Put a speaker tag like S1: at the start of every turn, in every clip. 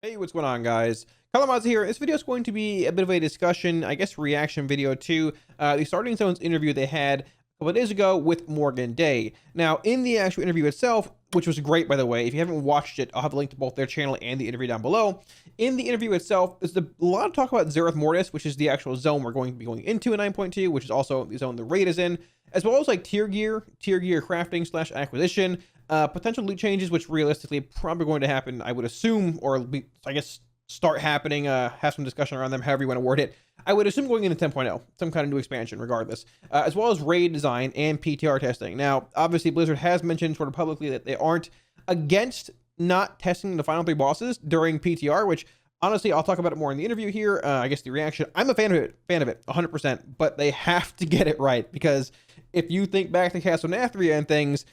S1: Hey, what's going on, guys? Kalamazi here. This video is going to be a bit of a discussion, I guess, reaction video to the Starting Zones interview they had a couple of days ago with Morgan Day. Now, in the actual interview itself, which was great, by the way, if you haven't watched it, I'll have a link to both their channel and the interview down below. In the interview itself, there's a lot of talk about Zereth Mortis, which is the actual zone we're going to be going into in 9.2, which is also the zone the raid is in, as well as like tier gear crafting / acquisition. Potential loot changes, which realistically probably going to happen, I would assume, or I guess start happening, have some discussion around them, however you want to word it. I would assume going into 10.0, some kind of new expansion regardless, as well as raid design and PTR testing. Now, obviously Blizzard has mentioned sort of publicly that they aren't against not testing the final 3 bosses during PTR, which honestly, I'll talk about it more in the interview here. I guess the reaction, I'm a fan of it, 100%, but they have to get it right, because if you think back to Castle Nathria and things,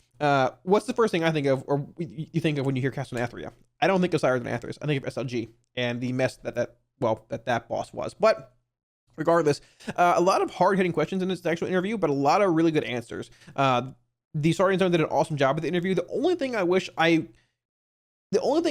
S1: what's the first thing I think of, or you think of when you hear Castle Nathria? I don't think of Sires and Athers. I think of SLG and the mess that boss was. But regardless, a lot of hard-hitting questions in this actual interview, but a lot of really good answers. The Starting Zone did an awesome job with the interview. The only thing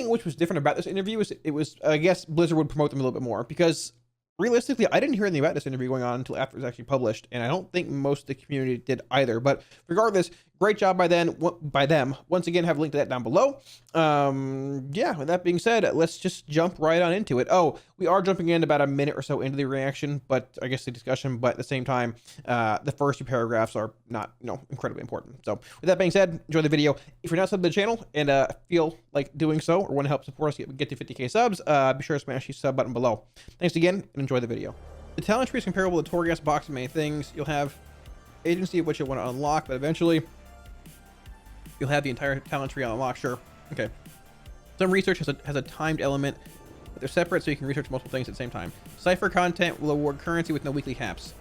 S1: which was different about this interview is it was, I guess, Blizzard would promote them a little bit more, because realistically, I didn't hear anything about this interview going on until after it was actually published, and I don't think most of the community did either. But regardless, great job by them. Once again, have a link to that down below. Yeah, with that being said, let's just jump right on into it. Oh, we are jumping in about a minute or so into the reaction, but I guess the discussion, but at the same time, the first 2 paragraphs are not, incredibly important. So with that being said, enjoy the video. If you're not subbed to the channel and feel like doing so, or want to help support us get to 50k subs, be sure to smash the sub button below. Thanks again, and enjoy the video. The talent tree is comparable to Torghast box of many things. You'll have agency of which you'll want to unlock, but eventually you'll have the entire talent tree unlocked. Sure. Okay. Some research has a timed element, but they're separate, so you can research multiple things at the same time. Cipher content will award currency with no weekly caps.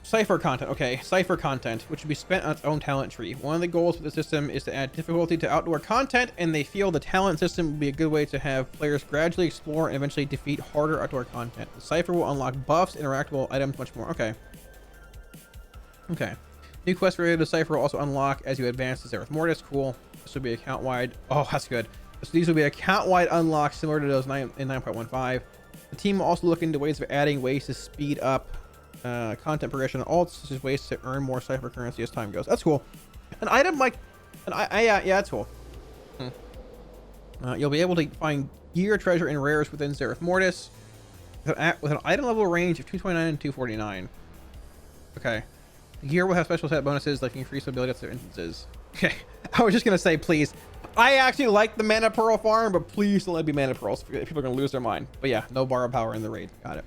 S1: Cipher content. Okay. Cipher content, which will be spent on its own talent tree. One of the goals of the system is to add difficulty to outdoor content, and they feel the talent system will be a good way to have players gradually explore and eventually defeat harder outdoor content. The Cipher will unlock buffs, interactable items, much more. Okay. Okay. New quests related to Cipher will also unlock as you advance to Zereth Mortis. Cool. This will be account-wide. Oh, that's good. So these will be account-wide unlocks similar to those in 9.15. The team will also look into ways of adding ways to speed up content progression and all such as ways to earn more Cipher currency as time goes. That's cool. An item like... yeah, that's cool. You'll be able to find gear, treasure, and rares within Zereth Mortis with an item level range of 229 and 249. Okay. Gear will have special set bonuses like increased ability at their instances. Okay, I was just gonna say, please. I actually like the mana pearl farm, but please don't let it be mana pearls. People are gonna lose their mind. But yeah, no borrow power in the raid. Got it.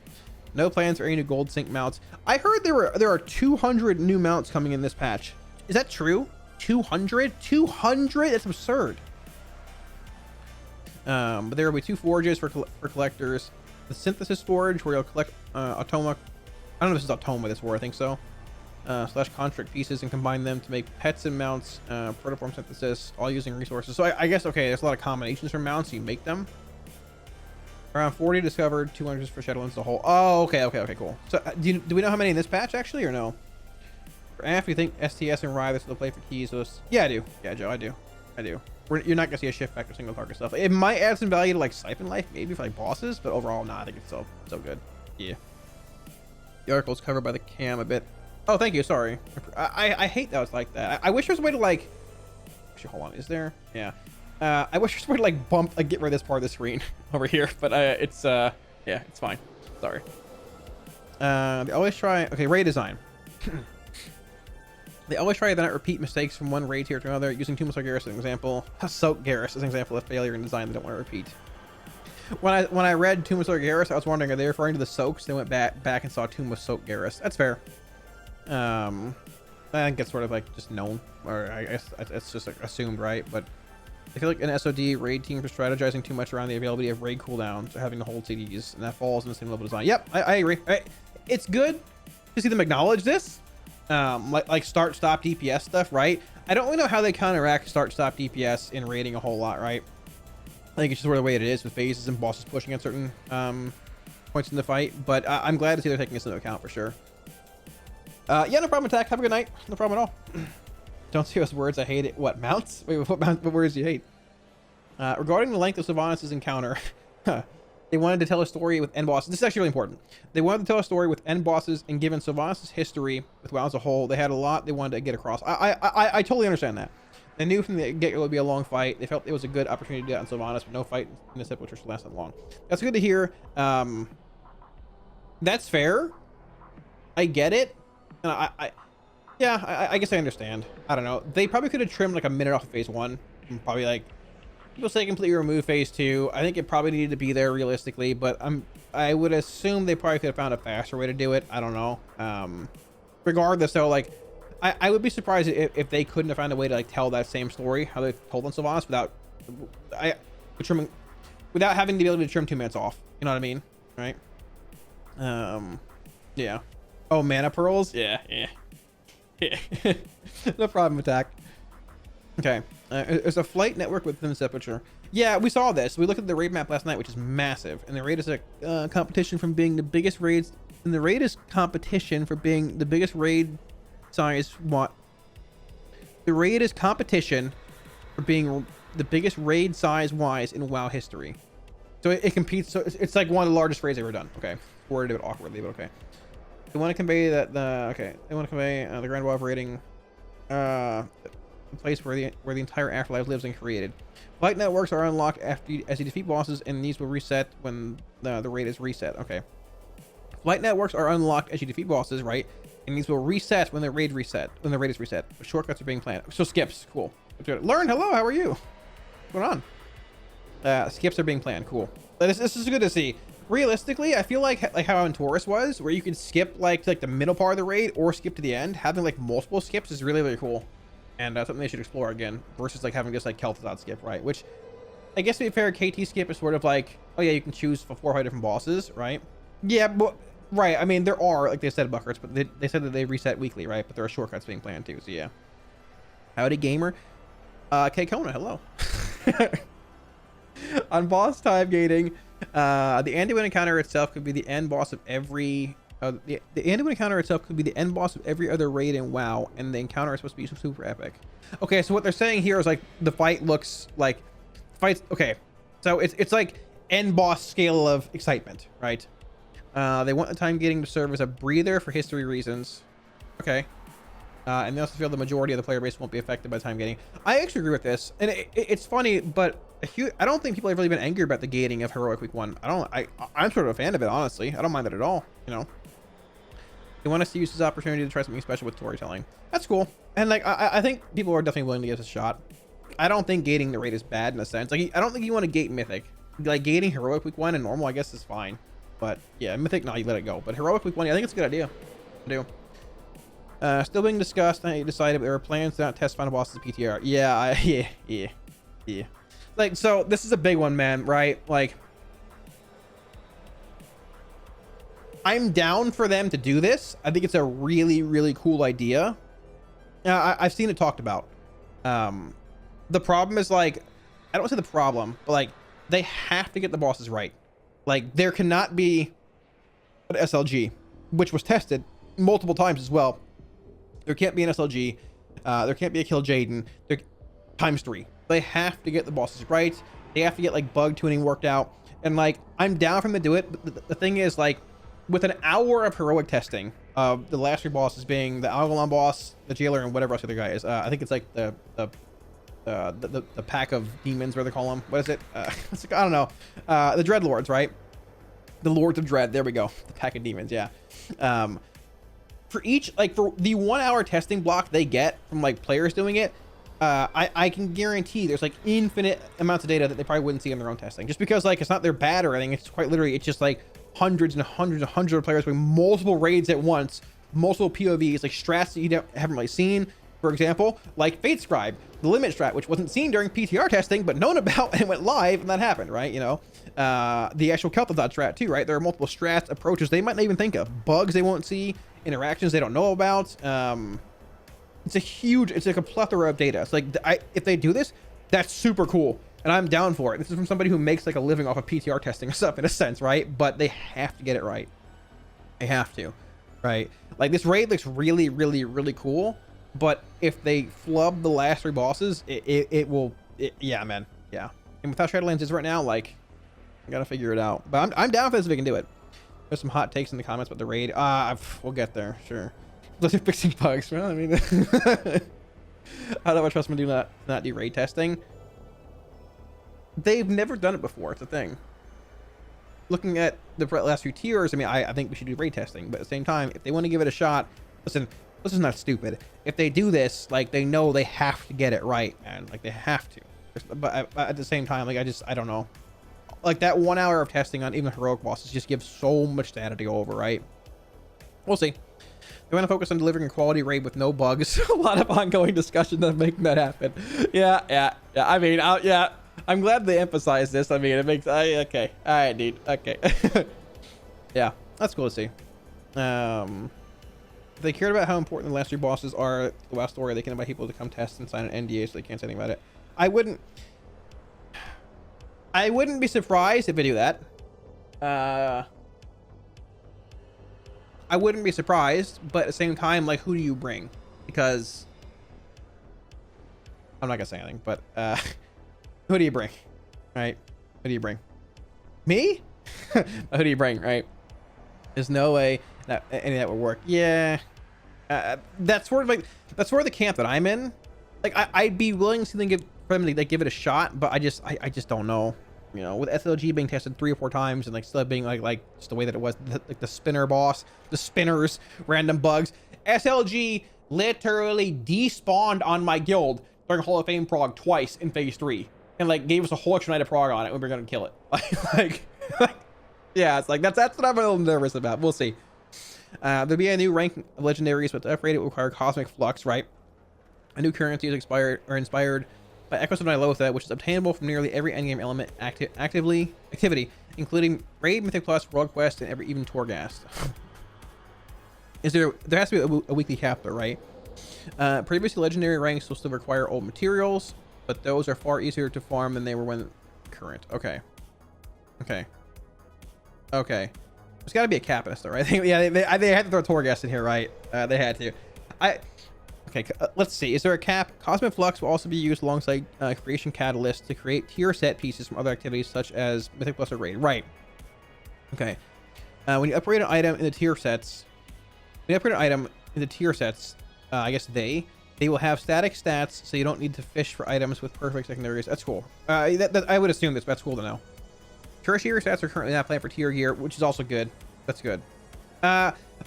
S1: No plans for any new gold sync mounts. I heard there are 200 new mounts coming in this patch. Is that true? 200? 200? That's absurd. But there will be 2 forges for collectors. The synthesis forge, where you'll collect automa. I don't know if this is automa this war. I think so. Slash construct pieces and combine them to make pets and mounts, protoform synthesis, all using resources. So I guess, okay, there's a lot of combinations for mounts, so you make them. Around 40 discovered, 200 for Shadowlands as a whole. Oh, okay, cool. So do we know how many in this patch actually, or no? For AF, you think STS and Rye, this will play for keys. So yeah, I do. Yeah, Joe, I do. You're not gonna see a shift back to single target stuff. It might add some value to like Siphon Life, maybe for like bosses, but overall, nah, I think it's so good. Yeah. The article's covered by the cam a bit. Oh, thank you. Sorry. I hate that it's like that. I wish there was a way to like... Actually, hold on. Is there? Yeah. I wish there was a way to like get rid of this part of the screen over here, but it's yeah, it's fine. Sorry. They always try... Okay, raid design. They always try to not repeat mistakes from one raid tier to another, using Tomb of Garrus as an example. Soak Garrus as an example of failure in design they don't want to repeat. When I read Tomb of Garrus, I was wondering, are they referring to the soaks? They went back and saw Tomb of Soak Garrus. That's fair. I think it's sort of like just known, or I guess it's just like assumed, right? But I feel like an SOD raid team for strategizing too much around the availability of raid cooldowns or having to hold CDs, and that falls in the same level of design. Yep, I agree. It's good to see them acknowledge this, like start stop DPS stuff, right? I don't really know how they counteract start stop DPS in raiding a whole lot, right? I think it's just sort of the way it is with phases and bosses pushing at certain points in the fight. But I'm glad to see they're taking this into account for sure. Yeah, no problem, Attack. Have a good night. No problem at all. Don't see those words. I hate it. What, mounts? Wait, what words do you hate? Regarding the length of Sylvanas' encounter, they wanted to tell a story with end bosses. This is actually really important. They wanted to tell a story with end bosses, and given Sylvanas' history with WoW as a whole, they had a lot they wanted to get across. I totally understand that. They knew from the get-go it would be a long fight. They felt it was a good opportunity to do that on Sylvanas, but no fight in the Sepulcher should last that long. That's good to hear. That's fair. I get it. And yeah, I guess I understand. I don't know. They probably could have trimmed like a minute off of phase 1. And probably like, people say completely remove phase 2. I think it probably needed to be there realistically, but I would assume they probably could have found a faster way to do it. I don't know. Regardless though, like, I would be surprised if they couldn't have found a way to like tell that same story how they told on Sylvanas without having the ability to trim 2 minutes off. You know what I mean? Right? Yeah. Oh, mana pearls? Yeah. No problem, attack. Okay. There's a flight network within the Sepulcher. Yeah, we saw this. We looked at the raid map last night, which is massive, and the raid is a competition from being the biggest raids. And the raid is competition for being the biggest raid size. What? The raid is competition for being the biggest raid size wise in WoW history. So it competes. So it's like one of the largest raids ever done. Okay, worded it awkwardly, but okay. They want to convey that They want to convey the Grand Wall of raiding, the place where the entire afterlife lives and created. Flight networks are unlocked as you defeat bosses, and these will reset when the raid is reset. Okay. Flight networks are unlocked as you defeat bosses, right? And these will reset when the raid is reset. But shortcuts are being planned. So skips, cool. Learn, hello, how are you? What's going on? Skips are being planned, cool. This is good to see. Realistically, I feel like how in Taurus was, where you can skip like to the middle part of the raid or skip to the end. Having like multiple skips is really, really cool, and something they should explore again versus like having just like Kel'Thuzad skip, right? Which I guess to be fair, KT skip is sort of like, oh yeah, you can choose for 4 different bosses, right? Yeah, but right. I mean, there are, like they said, buckets, but they said that they reset weekly, right? But there are shortcuts being planned too. So yeah. Howdy gamer. K Kona, hello. On boss time gating, the Anduin encounter itself could be the end boss of every the Anduin encounter itself could be the end boss of every other raid in WoW, and the encounter is supposed to be super epic. Okay, so what they're saying here is like the fight looks like fights. Okay, so it's like end boss scale of excitement, right? They want the time gating to serve as a breather for history reasons. Okay. And they also feel the majority of the player base won't be affected by time gating. I actually agree with this, and it's funny, but I don't think people have really been angry about the gating of Heroic Week 1. I'm sort of a fan of it, honestly. I don't mind it at all, you know. They want us to use this opportunity to try something special with storytelling. That's cool, and like I think people are definitely willing to give this a shot. I don't think gating the raid is bad in a sense. Like I don't think you want to gate Mythic. Like gating Heroic Week 1 and normal, I guess, is fine. But yeah, Mythic, no, you let it go. But Heroic Week 1, I think it's a good idea. I do. Still being discussed. I decided there were plans to not test final bosses PTR. Yeah. Like, so this is a big one, man, right? Like, I'm down for them to do this. I think it's a really, really cool idea. I've seen it talked about. The problem is, like, I don't want to say the problem, but like, they have to get the bosses right. Like, there cannot be an SLG, which was tested multiple times as well. There can't be an SLG. There can't be a Kill Jaden. Times 3. They have to get the bosses right. They have to get like bug tuning worked out. And like, I'm down for them to do it. But the thing is, like, with an hour of heroic testing, the last 3 bosses being the Algalon boss, the Jailer, and whatever else the other guy is. I think it's like the pack of demons, where they call them. What is it? It's like, I don't know. The Dreadlords, right? The Lords of Dread. There we go. The pack of demons. Yeah. For each, like, for the 1 hour testing block they get from like players doing it, I can guarantee there's like infinite amounts of data that they probably wouldn't see in their own testing, just because like it's not they're bad or anything. It's quite literally, it's just like hundreds and hundreds and hundreds of players doing multiple raids at once, multiple POVs, like strats that you haven't really seen. For example, like Fate Scribe, the limit strat, which wasn't seen during PTR testing, but known about and went live, and that happened, right? You know, the actual Kel'Thuzad strat too, right? There are multiple strats, approaches they might not even think of, bugs they won't see, interactions they don't know about. It's like a plethora of data. It's like, if they do this, that's super cool, and I'm down for it. This is from somebody who makes like a living off of PTR testing stuff in a sense, right? But they have to get it right. They have to, right? Like, this raid looks really, really, really cool. But if they flub the last 3 bosses, it will, yeah, man. Yeah. And without Shadowlands is right now, like, I gotta figure it out. But I'm down for this if we can do it. There's some hot takes in the comments about the raid. We'll get there, sure. Those are fixing bugs. Well, I mean, how do I trust them to not do raid testing? They've never done it before. It's a thing. Looking at the last few tiers, I mean, I think we should do raid testing. But at the same time, if they want to give it a shot, listen, this is not stupid. If they do this, like, they know they have to get it right, man. Like, they have to. But at the same time, like, I don't know. Like, that 1 hour of testing on even heroic bosses just gives so much data to go over, right? We'll see. They want to focus on delivering a quality raid with no bugs. A lot of ongoing discussion of making that happen. Yeah. I mean, yeah. I'm glad they emphasize this. I mean, it makes... okay. All right, dude. Okay. Yeah, that's cool to see. If they cared about how important the last three bosses are, the WoW story, they can invite people to come test and sign an NDA so they can't say anything about it. I wouldn't be surprised if they do that. I wouldn't be surprised, but at the same time, like, who do you bring? Because I'm not gonna say anything, but who do you bring? Right? Who do you bring? Me? Who do you bring? Right? There's no way that any of that would work. Yeah. That's sort of the camp that I'm in. Like, I'd be willing to think for them to like give it a shot, but I just don't know. You know, with SLG being tested 3 or 4 times and like still being like just the way that it was, like the spinner boss, the spinners, random bugs. SLG literally despawned on my guild during Hall of Fame prog twice in phase 3, and like gave us a whole extra night of prog on it when we were gonna kill it. Like yeah, it's like that's what I'm a little nervous about. We'll see. There'll be a new rank of legendaries, but the upgrade it will require cosmic flux, right? A new currency is inspired by Echoes of Nilotha, which is obtainable from nearly every endgame element activity, including Raid, Mythic Plus, World Quest, and even Torghast. There has to be a weekly cap though, right? Previously, legendary ranks will still require old materials, but those are far easier to farm than they were when current. Okay. There's got to be a cap in this though, right? Yeah, they had to throw Torghast in here, right? They had to. Okay, let's see. Is there a cap? Cosmic Flux will also be used alongside Creation Catalyst to create tier set pieces from other activities such as Mythic Plus or Raid. Right. Okay. When you upgrade an item in the tier sets, I guess they will have static stats, so you don't need to fish for items with perfect secondaries. That's cool. I would assume this, but that's cool to know. Tertiary stats are currently not planned for tier gear, which is also good. That's good.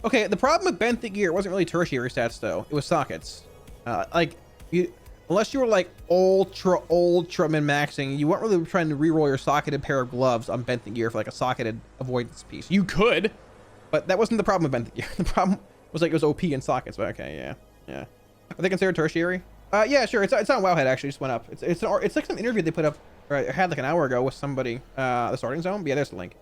S1: Okay, the problem with Benthic gear wasn't really tertiary stats though. It was sockets. Unless you were like ultra min-maxing, you weren't really trying to reroll your socketed pair of gloves on Benthic gear for like a socketed avoidance piece. You could, but that wasn't the problem with Benthic gear. The problem was like it was OP in sockets. But okay, yeah. Are they considered tertiary? Yeah, sure. It's on Wowhead actually. Just went up. It's like some interview they put up, or I had like an hour ago with somebody. The starting zone. But yeah, there's the link.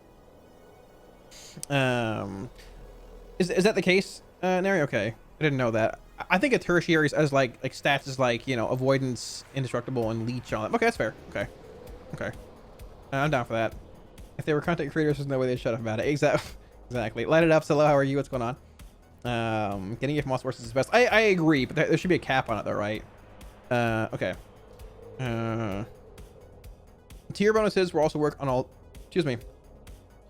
S1: Is that the case, Neri? Okay, I didn't know that. I think a tertiary as like stats is like, you know, avoidance, indestructible, and leech on it. Okay, that's fair. Okay. I'm down for that. If they were content creators, there's no way they'd shut up about it. Exactly. Light it up, Solo. How are you? What's going on? Getting it from all sources is best. I agree, but there should be a cap on it though, right? Okay. Tier bonuses will also work on all. Excuse me.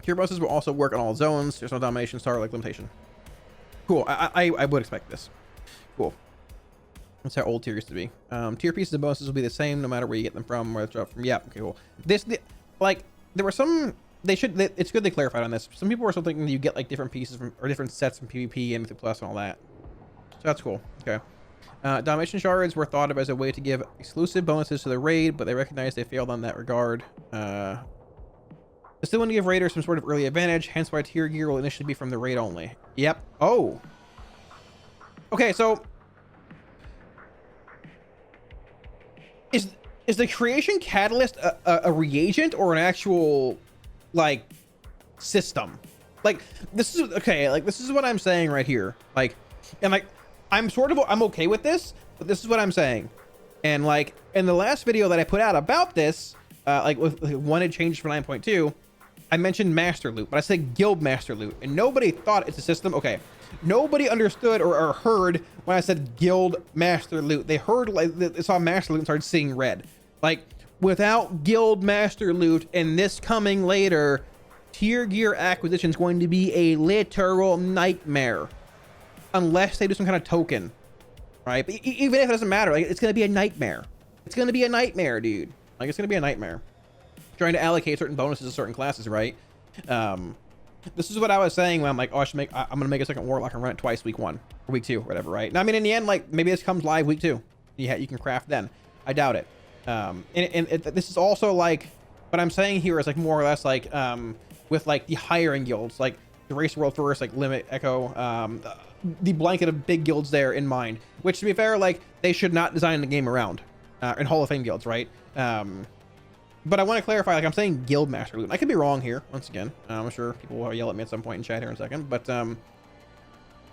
S1: Tier bonuses will also work on all zones. There's no domination star like limitation. Cool. I would expect this. Cool. That's how old tier used to be. Tier pieces and bonuses will be the same no matter where you get them from, where they drop from. Yeah. Okay. Cool. Like there were some. It's good they clarified on this. Some people were still thinking you get like different pieces from or different sets from PvP and Mythic Plus and all that. So that's cool. Okay. Domination shards were thought of as a way to give exclusive bonuses to the raid, but they recognized they failed on that regard. They still want to give raiders some sort of early advantage, hence why tier gear will initially be from the raid only. Yep. Oh. Okay, so is the creation catalyst a reagent or an actual like system? Like this is okay. Like this is what I'm saying right here. Like, and like I'm okay with this, but this is what I'm saying. And like in the last video that I put out about this, like with wanted changes for 9.2. I mentioned master loot, but I said guild master loot, and nobody thought it's a system. Okay, nobody understood or heard when I said guild master loot. They heard like they saw master loot and started seeing red. Like without guild master loot and this coming later, tier gear acquisition is going to be a literal nightmare unless they do some kind of token, right? But even if it doesn't matter, like, it's going to be a nightmare. It's going to be a nightmare, dude. Like, it's going to be a nightmare trying to allocate certain bonuses to certain classes, right? This is what I was saying when I'm like, oh, I'm going to make a second Warlock and run it twice week 1 or week 2 or whatever, right? Now, I mean, in the end, like, maybe this comes live week 2. You can craft then. I doubt it. This is also like, what I'm saying here is like more or less like, with like the hiring guilds, like the Race World First, like Limit, Echo, the blanket of big guilds there in mind, which to be fair, like they should not design the game around, in Hall of Fame guilds, right? But I want to clarify, like I'm saying guild master loot. I could be wrong here, once again. I'm sure people will yell at me at some point in chat here in a second, but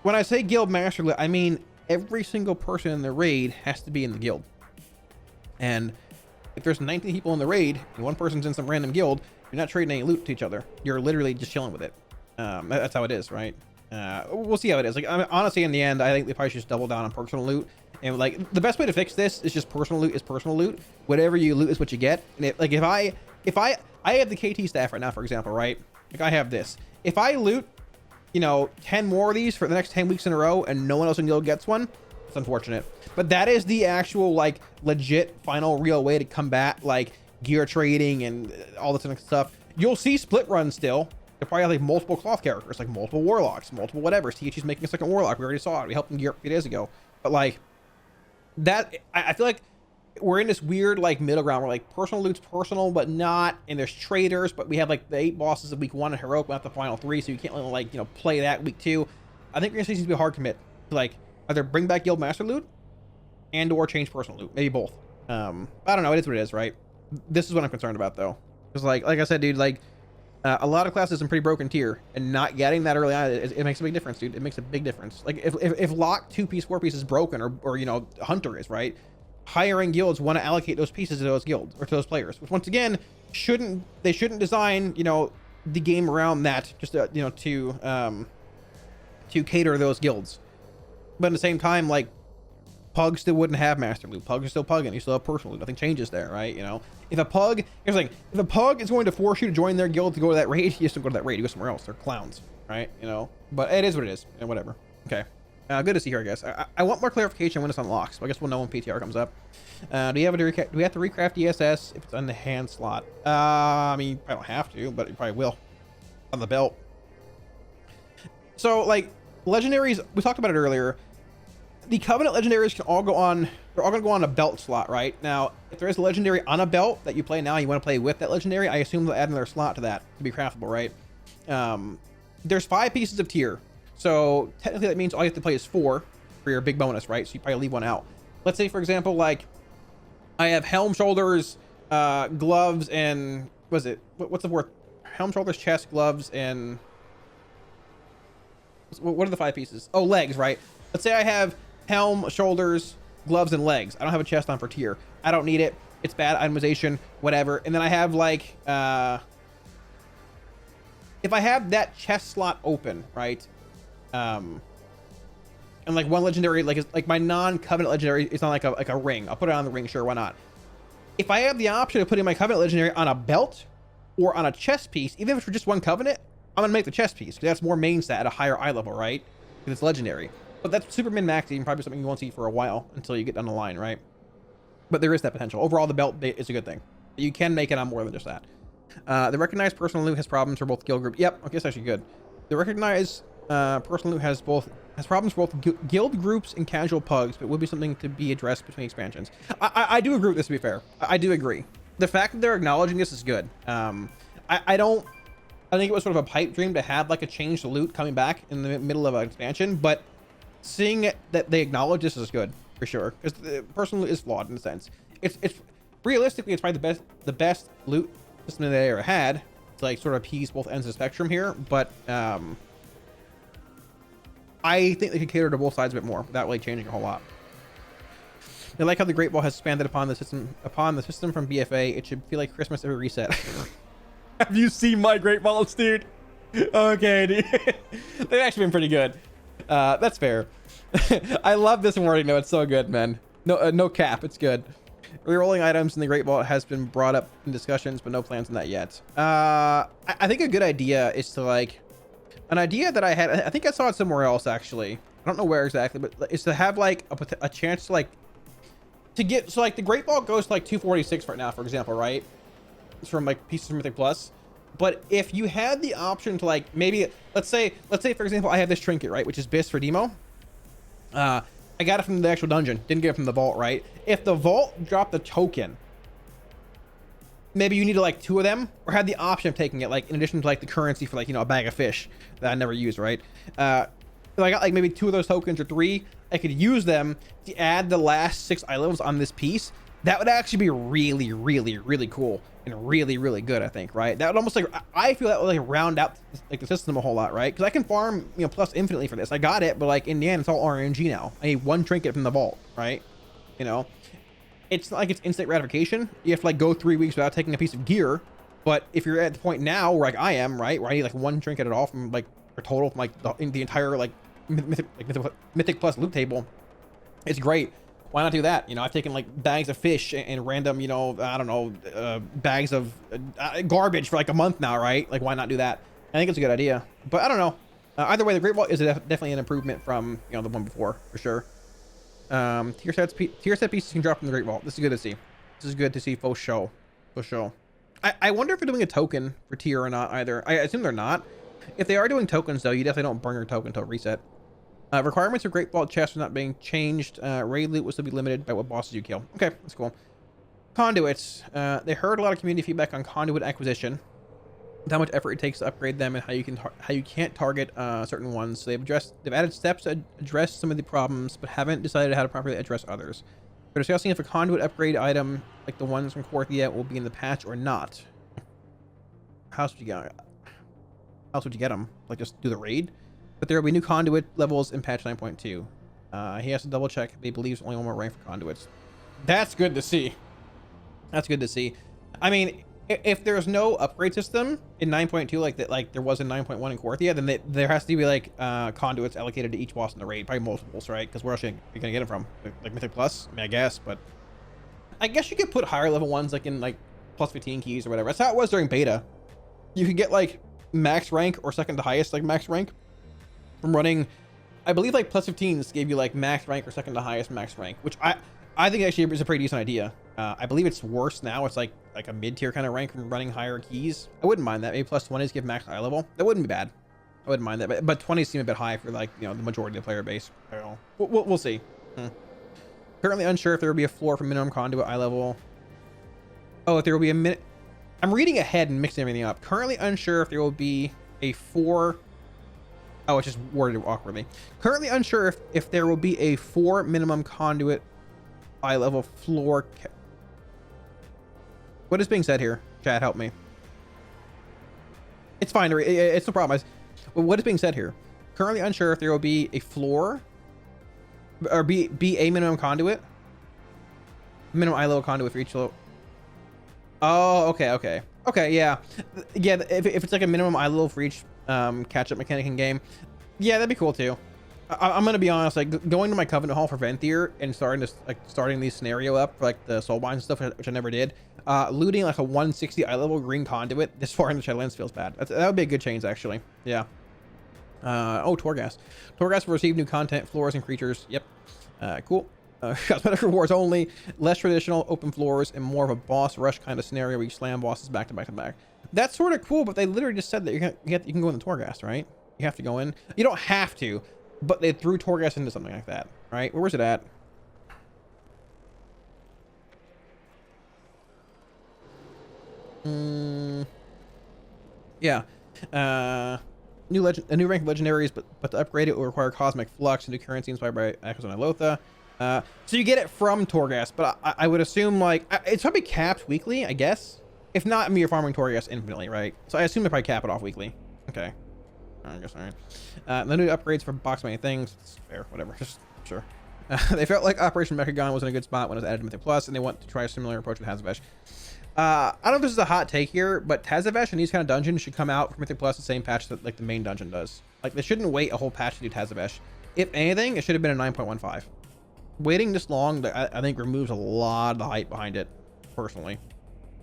S1: when I say guild master loot, I mean every single person in the raid has to be in the guild. And if there's 19 people in the raid and one person's in some random guild, you're not trading any loot to each other. You're literally just chilling with it. That's how it is, right? We'll see how it is. Like, honestly, in the end, I think they probably should just double down on personal loot. And like, the best way to fix this is just personal loot is personal loot. Whatever you loot is what you get. And if I have the KT staff right now, for example, right? Like I have this. If I loot, 10 more of these for the next 10 weeks in a row and no one else in guild gets one, it's unfortunate. But that is the actual, like, legit final real way to combat, like, gear trading and all this kind of stuff. You'll see split runs still. They'll probably have, like, multiple cloth characters, like multiple warlocks, multiple whatever. TH's making a second warlock. We already saw it. We helped him gear up a few days ago. But, like, that, I feel like we're in this weird, like, middle ground where, like, personal loot's personal, but not, and there's traders, but we have, like, the 8 bosses of week 1 and Heroic, not the final 3, so you can't really, like, play that week 2. I think you're going to see this be a hard commit. Like, either bring back guild master loot and or change personal loot, maybe both. I don't know, it is what it is, right? This is what I'm concerned about, though, because like I said, dude, like a lot of classes in pretty broken tier, and not getting that early on, it makes a big difference, dude. It makes a big difference. Like if lock 2-piece 4-piece is broken, or hunter is, right, hiring guilds want to allocate those pieces to those guilds or to those players, which once again shouldn't design the game around that, just to cater those guilds. But at the same time, like, Pug still wouldn't have master loot. Pug is still pugging. You still have personal loot. Nothing changes there, right? If a pug, here's the thing, if a pug is going to force you to join their guild to go to that raid, you just don't go to that raid. You go somewhere else. They're clowns, right? But it is what it is, and whatever. Okay. Good to see here, I guess. I want more clarification when this unlocks. So I guess we'll know when PTR comes up. Do we have to recraft ESS if it's on the hand slot? I mean, I don't have to, but you probably will on the belt. So, like, legendaries, we talked about it earlier. The Covenant legendaries can all go on, they're all going to go on a belt slot, right? Now, if there is a legendary on a belt that you play now and you want to play with that legendary, I assume they'll add another slot to that to be craftable, right? There's 5 pieces of tier. So technically that means all you have to play is 4 for your big bonus, right? So you probably leave one out. Let's say, for example, like I have helm, shoulders, gloves, and what's the word? Helm, shoulders, chest, gloves, and what are the 5 pieces? Oh, legs, right? Let's say I have helm, shoulders, gloves, and legs. I don't have a chest on for tier. I don't need it. It's bad itemization, whatever. And then I have like, if I have that chest slot open, right? And like one legendary, like my non-covenant legendary, it's not like a ring. I'll put it on the ring, sure, why not? If I have the option of putting my covenant legendary on a belt or on a chest piece, even if it's for just one covenant, I'm gonna make the chest piece because that's more main stat at a higher eye level, right? Because it's legendary. But that's super min-maxing, probably something you won't see for a while until you get down the line, right? But there is that potential. Overall, the belt is a good thing. You can make it on more than just that. The recognized personal loot has problems for both guild group. Yep, okay, that's actually good. The recognized personal loot has problems for both guild groups and casual pugs, but would be something to be addressed between expansions. I do agree with this, to be fair. I do agree. The fact that they're acknowledging this is good. I think it was sort of a pipe dream to have like a change to loot coming back in the middle of an expansion, but seeing it, that they acknowledge this is good for sure, because the personal loot is flawed in a sense. It's realistically, it's probably the best loot system that they ever had to like sort of appease both ends of the spectrum here, but I think they could cater to both sides a bit more without really changing a whole lot. I like how the Great Ball has expanded upon the system from BFA. It should feel like Christmas every reset. Have you seen my Great Balls, dude? Okay, dude. They've actually been pretty good. That's fair. I love this wording though. It's so good, man. No cap. It's good. Rerolling items in the Great Vault has been brought up in discussions, but no plans on that yet. I think a good idea is to like, an idea that I had, I think I saw it somewhere else actually. I don't know where exactly, but is to have like a chance to like, to get, so like the Great Vault goes to like 246 right now, for example, right? It's from like pieces from Mythic Plus. But if you had the option to like, maybe, let's say for example, I have this trinket, right? Which is Bis for demo. I got it from the actual dungeon, didn't get it from the vault, right? If the vault dropped the token, maybe you need like 2 of them, or had the option of taking it, like in addition to like the currency for like, you know, a bag of fish that I never used, right? If I got like maybe 2 of those tokens or 3, I could use them to add the last 6 eye levels on this piece. That would actually be really, really, really cool and really, really good, I think, right? That would almost like, I feel that would like round out like the system a whole lot, right? Because I can farm, you know, plus infinitely for this. I got it, but like in the end, it's all RNG now. I need 1 trinket from the vault, right? You know, it's not like it's instant gratification. You have to like go 3 weeks without taking a piece of gear. But if you're at the point now where like I am, right, where I need like 1 trinket at all from like, or total from like the entire like Mythic Plus loot table, it's great. Why not do that? You know, I've taken like bags of fish and random, you know, I don't know, bags of garbage for like a month now, right? Like, why not do that? I think it's a good idea, but I don't know. Either way, the Great Vault is definitely an improvement from, you know, the one before, for sure. Tier set pieces can drop from the Great Vault. This is good to see. This is good to see for show. For show. I wonder if they're doing a token for tier or not either. I assume they're not. If they are doing tokens, though, you definitely don't burn your token until reset. Requirements of Great Vault chests are not being changed. Raid loot will still be limited by what bosses you kill. Okay, that's cool. Conduits. They heard a lot of community feedback on conduit acquisition, how much effort it takes to upgrade them, and how you can't target certain ones. So they've added steps to address some of the problems, but haven't decided how to properly address others. They're discussing if a conduit upgrade item like the ones from Korthia will be in the patch or not. How else would you get them? Like just do the raid? But there will be new conduit levels in patch 9.2. He has to double check. He believes only 1 more rank for conduits. That's good to see. That's good to see. I mean, if there's no upgrade system in 9.2 like that, like there was in 9.1 in Korthia, then there has to be like conduits allocated to each boss in the raid, probably multiples, right? Because where else are you gonna get them from? Like Mythic Plus? I mean, I guess, but I guess you could put higher level ones like in like plus 15 keys or whatever. That's how it was during beta. You could get like max rank or second to highest like max rank from running, I believe like plus 15s gave you like max rank or second to highest max rank, which I think actually is a pretty decent idea. I believe it's worse now. It's like a mid-tier kind of rank from running higher keys. I wouldn't mind that. Maybe plus 20s give max eye level. That wouldn't be bad. I wouldn't mind that. But 20s seem a bit high for like, you know, the majority of the player base. I don't know. We'll see. Currently unsure if there will be a floor for minimum conduit eye level. Oh, if there will be a minute. I'm reading ahead and mixing everything up. Currently unsure if there will be a 4. Oh, it's just worded awkwardly. Currently unsure if there will be a 4 minimum conduit eye level floor. What is being said here? Chat, help me. It's fine. It's no problem. What is being said here? Currently unsure if there will be a floor or be a minimum conduit. Minimum eye level conduit for each level. Oh, okay, yeah. If it's like a minimum eye level for each catch-up mechanic in game, yeah, that'd be cool too. I'm gonna be honest, like going to my Covenant Hall for Venthyr and starting the scenario up for like the soulbinds and stuff, which I never did. Looting like a 160 eye level green conduit this far in the Shadowlands feels bad. That would be a good change actually. Yeah. Oh, Torghast. Torghast will receive new content, floors, and creatures. Yep. Cool. Cosmetic rewards only, less traditional open floors, and more of a boss rush kind of scenario where you slam bosses back to back to back. That's sort of cool, but they literally just said that you can go in the Torghast, right? You have to go in. You don't have to, but they threw Torghast into something like that, right? Where was it at? Yeah. A new rank of Legendaries, but to upgrade it will require Cosmic Flux, a new currency inspired by Echoes on Ilotha. So you get it from Torghast, but I would assume like it's probably capped weekly, I guess. If not, I mean, you're farming Torghast infinitely, right? So I assume they probably cap it off weekly. Okay. I guess, all right. The new upgrades for box many things. It's fair, whatever. Just sure. They felt like Operation Mechagon was in a good spot when it was added to Mythic Plus, and they want to try a similar approach with Tazavesh. I don't know if this is a hot take here, but Tazavesh and these kind of dungeons should come out for Mythic Plus the same patch that like the main dungeon does. Like they shouldn't wait a whole patch to do Tazavesh. If anything, it should have been a 9.15. waiting this long, I think removes a lot of the hype behind it, personally.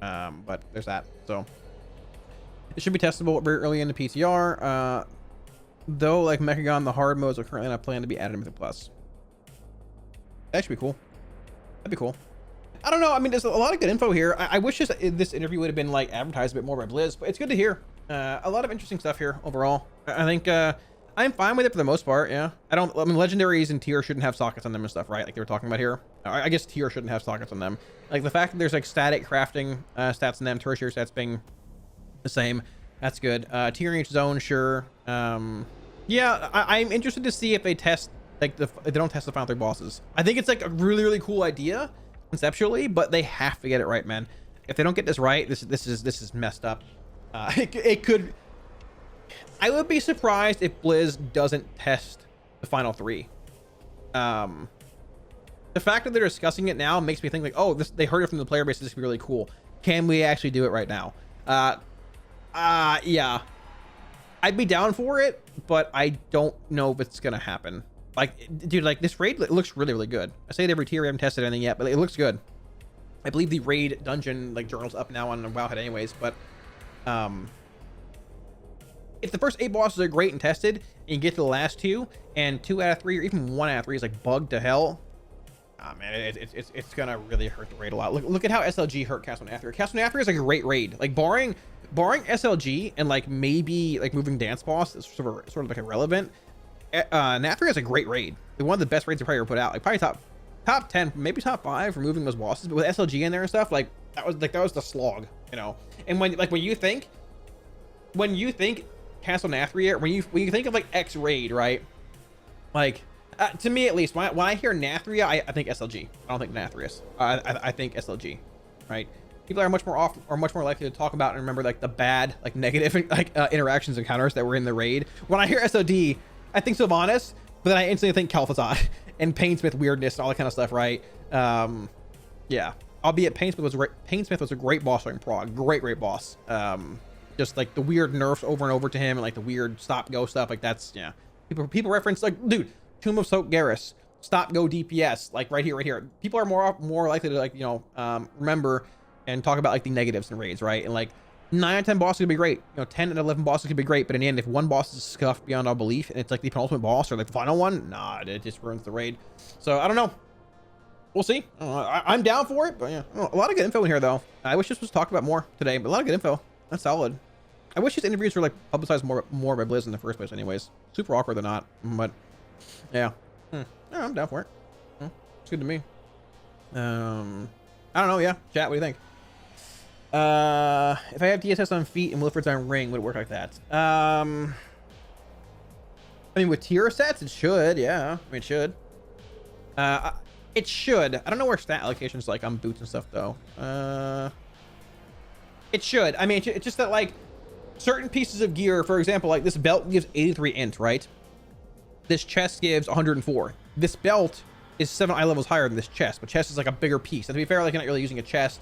S1: But there's that. So it should be testable very early in the PTR. Though, like Mechagon, the hard modes are currently not planned to be added in Mythic Plus. That should be cool. That'd be cool. I don't know. I mean, there's a lot of good info here. I wish this interview would have been like advertised a bit more by Blizz, but it's good to hear. A lot of interesting stuff here overall. I think I'm fine with it for the most part. Yeah. I mean, legendaries and tier shouldn't have sockets on them and stuff, right? Like they were talking about here. I guess tier shouldn't have sockets on them. Like the fact that there's like static crafting stats in them, tertiary stats being the same. That's good. Tier in each zone, sure. Yeah, I'm interested to see if they test like if they don't test the final 3 bosses. I think it's like a really cool idea conceptually, but they have to get it right, man. If they don't get this right, this is messed up. It could. I would be surprised if Blizz doesn't test the final 3. The fact that they're discussing it now makes me think like, oh, they heard it from the player base. This is really cool. Can we actually do it right now? Yeah, I'd be down for it, but I don't know if it's gonna happen. Like, dude, like this raid looks really good. I say it every tier. We haven't tested anything yet, but it looks good. I believe the raid dungeon like journal's up now on Wowhead anyways, but if the first 8 bosses are great and tested, and you get to the last 2, and 2 out of 3 or even 1 out of 3 is like bugged to hell, oh man, it's gonna really hurt the raid a lot. Look at how SLG hurt Castle Nathria. Castle Nathria is like a great raid. Like barring SLG and like maybe like moving dance boss is sort of like irrelevant. Nathria is a great raid. Like one of the best raids they probably ever put out. Like probably top 10, maybe top 5 for moving those bosses. But with SLG in there and stuff, like that was the slog, you know. And when you think Castle Nathria, when you think of like X raid, right? Like to me at least, when I hear Nathria, I think SLG. I don't think Nathrius. I think SLG, right? People are much more likely to talk about and remember like the bad, like negative, like interactions and encounters that were in the raid. When I hear SOD, I think Sylvanas, but then I instantly think Kalfazad and Painsmith weirdness and all that kind of stuff, right? Yeah. Albeit Painsmith was a great boss in Prague. Great boss. Just like the weird nerfs over and over to him and like the weird stop go stuff. Like that's, yeah. People reference like, dude, Tomb of Soak Garrus, stop go DPS, like right here. People are more likely to like, you know, remember and talk about like the negatives in raids, right? And like 9 out of 10 bosses could be great. You know, 10 and 11 bosses could be great, but in the end, if one boss is scuffed beyond all belief and it's like the penultimate boss or like the final one, nah, it just ruins the raid. So I don't know. We'll see. I'm down for it, but yeah, a lot of good info in here though. I wish this was talked about more today, but a lot of good info. That's solid. I wish these interviews were like publicized more by Blizz in the first place anyways. Super awkward they're not, but yeah. Yeah, I'm down for it. It's good to me. I don't know. Yeah, chat, what do you think? If I have DSS on feet and Wilfred's on ring, would it work like that? I mean, with tier sets, it should. Yeah, I mean, it should. It should. I don't know where stat allocations like on boots and stuff though. It should. I mean, it's just that like certain pieces of gear, for example, like this belt gives 83 int, right? This chest gives 104. This belt is 7 eye levels higher than this chest, but chest is like a bigger piece. And to be fair, like you're not really using a chest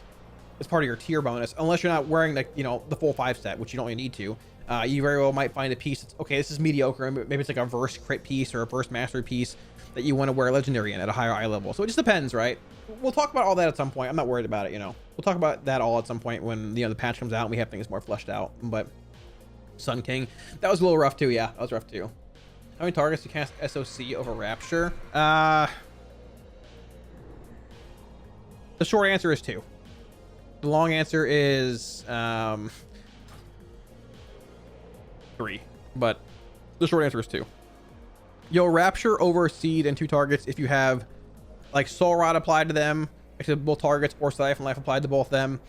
S1: as part of your tier bonus, unless you're not wearing like, you know, the full 5 set, which you don't really need to. You very well might find a piece that's, okay, this is mediocre. Maybe it's like a verse crit piece or a verse mastery piece that you want to wear legendary in at a higher eye level. So it just depends, right? We'll talk about all that at some point. I'm not worried about it, you know. We'll talk about that all at some point when, you know, the patch comes out and we have things more fleshed out. But Sun King, that was a little rough too. Yeah, that was rough too. How many targets to cast SOC over Rapture? The short answer is 2. The long answer is 3, but the short answer is 2. You'll Rapture over Seed and 2 targets if you have like Soul Rod applied to them, except both targets, or Siphon Life applied to both them.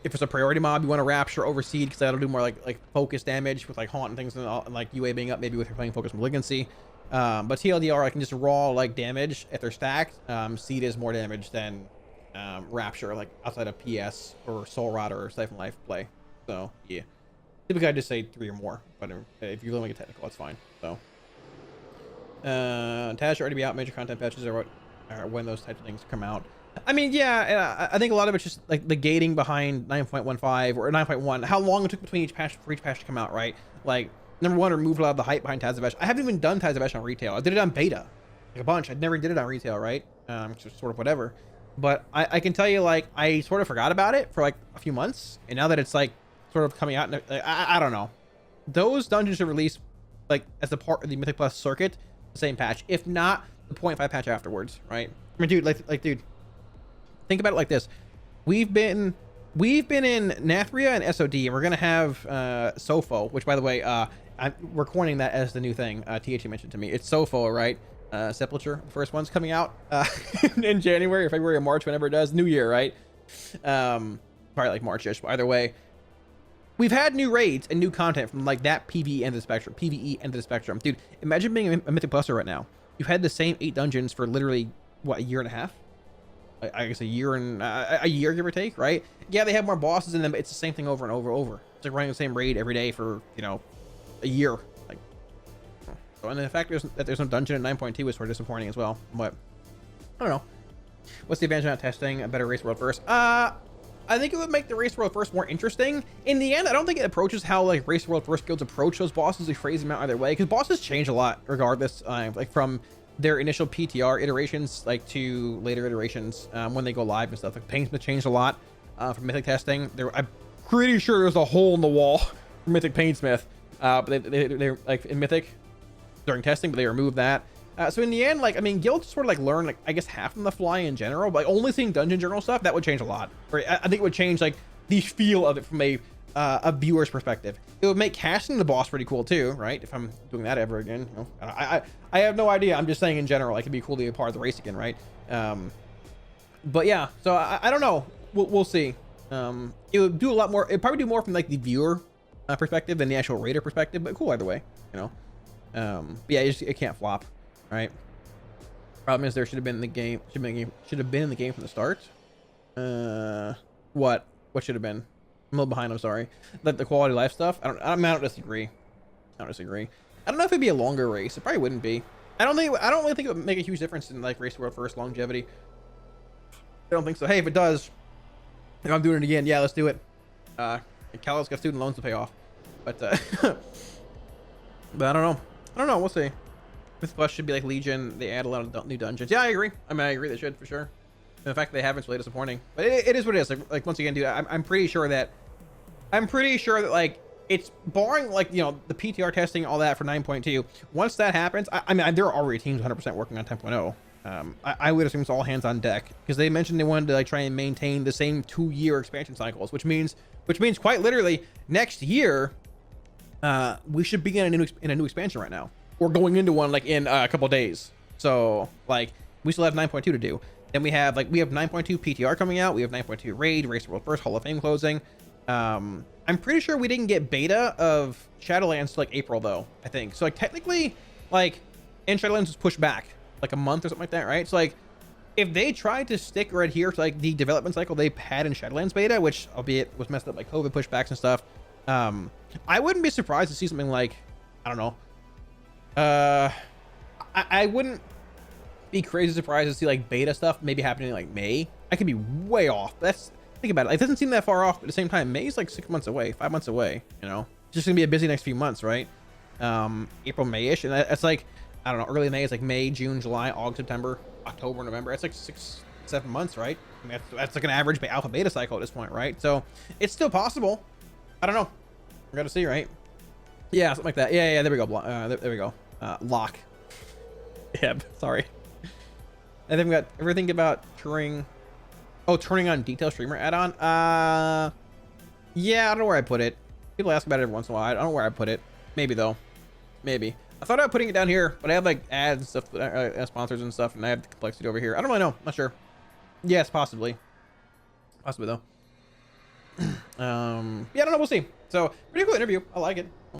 S1: If it's a priority mob, you want to Rapture over Seed because that'll do more like focus damage with like Haunt and things, and like UA being up maybe with your playing Focus Malignancy. But TLDR, I can just raw like damage if they're stacked. Seed is more damage than Rapture, like outside of PS or Soul Rod or Siphon Life play. So yeah, typically I just say 3 or more, but if you really make it technical, it's fine. So Taz should already be out. Major content patches are when those types of things come out. I mean, yeah, I think a lot of it's just like the gating behind 9.15 or 9.1, how long it took between each patch for each patch to come out, right? Like number 1, removed a lot of the hype behind Tazavesh. I haven't even done Tazavesh on retail. I did it on beta. like a bunch. I never did it on retail, right? Just sort of whatever. But I can tell you, like, I sort of forgot about it for like a few months, and now that it's like sort of coming out, and I don't know. Those dungeons should release like as a part of the Mythic Plus circuit, the same patch, if not the 0.5 patch afterwards, right? I mean, dude, dude, think about it like this: we've been in Nathria and SOD, and we're gonna have Sofo, which, by the way, we're coining that as the new thing. THE mentioned to me, it's Sofo, right? Sepulcher, the first one's coming out in January or February or March, whenever it does. New year, right? Probably like March-ish. But either way, we've had new raids and new content from like that PvE end of the spectrum. PvE end of the spectrum, dude. Imagine being a Mythic Pluser right now. You've had the same 8 dungeons for literally what, a year and a half? I guess a year, give or take, right? Yeah, they have more bosses in them, but it's the same thing over and over and over. It's like running the same raid every day for, you know, a year. Like, so, and the fact that there's no dungeon at 9.2 is sort of disappointing as well. But I don't know. What's the advantage of not testing a better race world first? I think it would make the race world first more interesting. In the end, I don't think it approaches how like race world first guilds approach those bosses. They phrase them out either way, because bosses change a lot regardless. Like from their initial PTR iterations, like to later iterations when they go live and stuff. Like Painsmith changed a lot from Mythic testing. I'm pretty sure there's a hole in the wall for Mythic Painsmith, but they're like in Mythic during testing, but they removed that. So in the end, like, I mean, guilds sort of like learn, like, I guess half on the fly in general, but like, only seeing dungeon journal stuff, that would change a lot. Or I think it would change like the feel of it from a viewer's perspective. It would make casting the boss pretty cool too, right? If I'm doing that ever again, you know, I have no idea. I'm just saying in general, like, it'd be cool to be a part of the race again, right? But yeah, so I don't know. We'll see. It would do a lot more. It'd probably do more from like the viewer perspective than the actual raider perspective, but cool either way, you know. But yeah, it can't flop. Right. Problem is there should have been in the game. Should have been in the game from the start. What should have been? I'm a little behind. I'm sorry. Like the quality of life stuff. I don't disagree. I don't know if it'd be a longer race. It probably wouldn't be. I don't really think it would make a huge difference in like race world first longevity. I don't think so. Hey, if it does, if I'm doing it again, yeah, let's do it. Cal's got student loans to pay off, but but I don't know. We'll see. Mythic Plus should be like Legion. They add a lot of new dungeons. Yeah, I agree. I mean, I agree they should for sure. And the fact that they haven't is really disappointing. But it is what it is. Like once again, dude, I'm pretty sure that like it's barring like, you know, the PTR testing, all that for 9.2. Once that happens, I mean, there are already teams 100% working on 10.0. I would assume it's all hands on deck because they mentioned they wanted to like try and maintain the same 2-year expansion cycles, which means quite literally next year we should be in a new expansion right now. We're going into one like in a couple days, so like we still have 9.2 to do. Then we have 9.2 PTR coming out. We have 9.2 Race World First, Hall of Fame closing. I'm pretty sure we didn't get beta of Shadowlands till like April though, I think. So like technically, like, and Shadowlands was pushed back like a month or something like that, right? So like if they tried to stick or adhere to like the development cycle they had in Shadowlands beta, which albeit was messed up by COVID pushbacks and stuff, I wouldn't be surprised to see something like, I don't know. I wouldn't be crazy surprised to see like beta stuff maybe happening in like May. I could be way off. Think about it. It doesn't seem that far off, but at the same time, May is like 6 months away, 5 months away, you know. It's just gonna be a busy next few months, right? April, May-ish, and that's like, I don't know, early May is like May, June, July, August, September, October, November. That's like 6-7 months, right? I mean, that's like an average alpha beta cycle at this point, right? So it's still possible. I don't know. We're gonna see, right? Yeah, something like that. Yeah, there we go. There we go. Lock. Yeah, sorry. And then we got everything about turning on detail streamer add-on. Yeah, I don't know where I put it. People ask about it every once in a while. I don't know where I put it. Maybe though. Maybe. I thought about putting it down here, but I have like ads and stuff, sponsors and stuff, and I have the complexity over here. I don't really know. Not sure. Yes, possibly. Possibly though. Yeah, I don't know. We'll see. So pretty cool interview. I like it.